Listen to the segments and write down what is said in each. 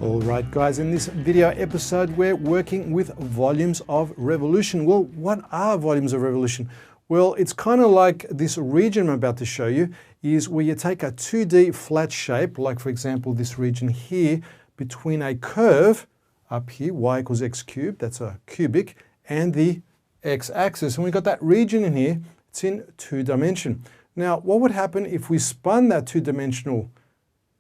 Alright guys, in this video episode we're working with volumes of revolution. Well, what are volumes of revolution? Well, it's kind of like this region I'm about to show you is where you take a 2D flat shape, like for example this region here, between a curve up here, y equals x cubed, that's a cubic, and the x-axis. And we've got that region in here, it's in 2-dimension. Now, what would happen if we spun that 2-dimensional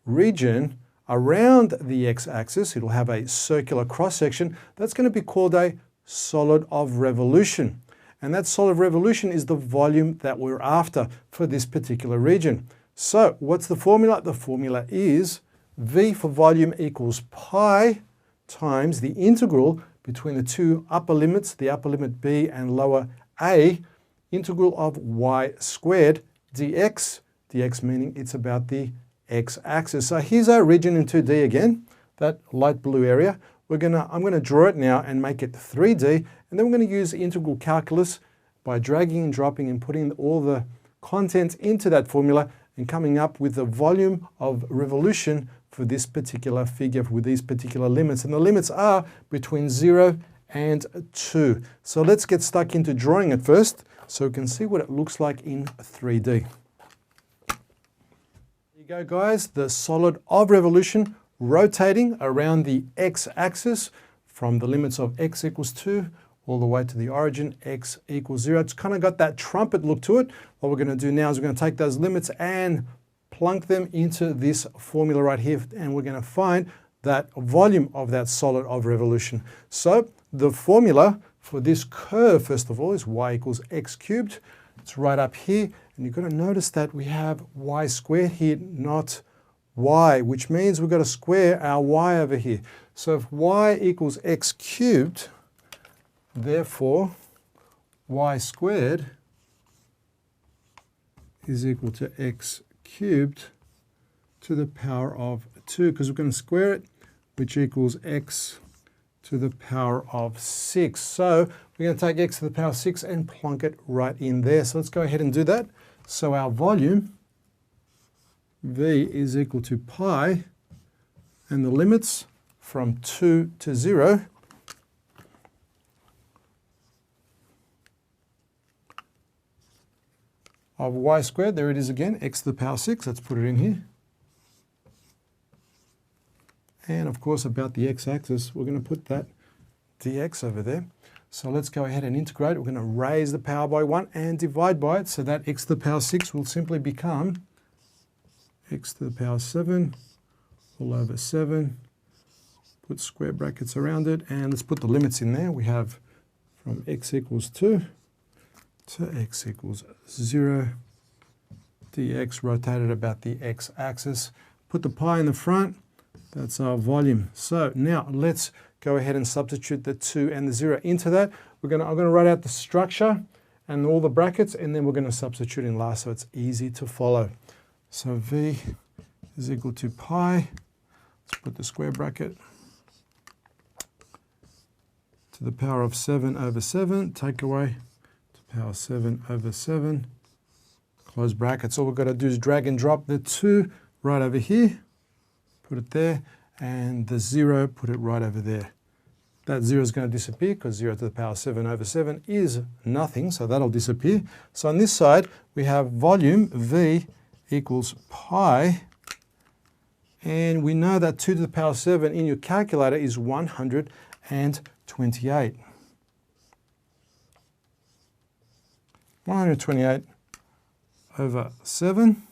region around the x-axis? It'll have a circular cross-section. That's going to be called a solid of revolution. And that solid of revolution is the volume that we're after for this particular region. So what's the formula? The formula is V for volume equals pi times the integral between the two upper limits, the upper limit b and lower a, integral of y squared dx, dx meaning it's about the x-axis. So here's our region in 2D again, that light blue area. I'm going to draw it now and make it 3D, and then we're going to use integral calculus by dragging and dropping and putting all the content into that formula and coming up with the volume of revolution for this particular figure with these particular limits. And the limits are between 0 and 2. So let's get stuck into drawing it first so we can see what it looks like in 3D. Go guys, the solid of revolution rotating around the x-axis from the limits of x equals 2 all the way to the origin x equals 0. It's kind of got that trumpet look to it. What we're going to do now is we're going to take those limits and plunk them into this formula right here, and we're going to find that volume of that solid of revolution. So the formula for this curve, first of all, is y equals x cubed. It's right up here, and you've got to notice that we have y squared here, not y, which means we've got to square our y over here. So if y equals x cubed, therefore y squared is equal to x cubed to the power of 2, because we're going to square it, which equals x to the power of 6. So we're going to take x to the power of 6 and plonk it right in there. So let's go ahead and do that. So our volume, V, is equal to pi, and the limits from 2 to 0 of y squared, there it is again, x to the power 6, let's put it in here. And of course about the x-axis, we're going to put that dx over there. So let's go ahead and integrate. We're going to raise the power by 1 and divide by it, so that x to the power 6 will simply become x to the power 7 all over 7. Put square brackets around it, and let's put the limits in there. We have from x equals 2 to x equals 0, dx rotated about the x-axis. Put the pi in the front, that's our volume. So now let's go ahead and substitute the 2 and the 0 into that. I'm going to write out the structure and all the brackets, and then we're going to substitute in last so it's easy to follow. So V is equal to pi, let's put the square bracket, to the power of 7 over 7, take away to power 7 over 7, close brackets. All we've got to do is drag and drop the 2 right over here, put it there, and the 0, put it right over there. That 0 is going to disappear because 0 to the power 7 over 7 is nothing, so that'll disappear. So on this side, we have volume V equals pi, and we know that 2 to the power 7 in your calculator is 128. 128 over 7.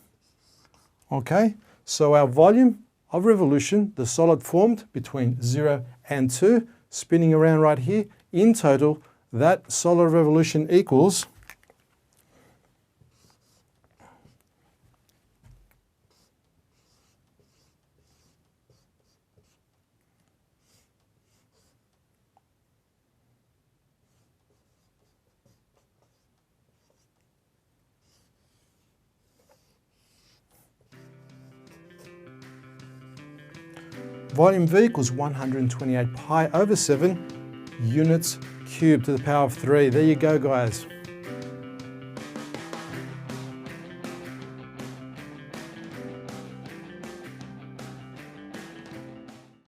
Okay, so our volume of revolution, the solid formed between 0 and 2, spinning around right here, in total, that solid revolution equals volume V equals 128 pi over 7 units cubed to the power of 3. There you go, guys.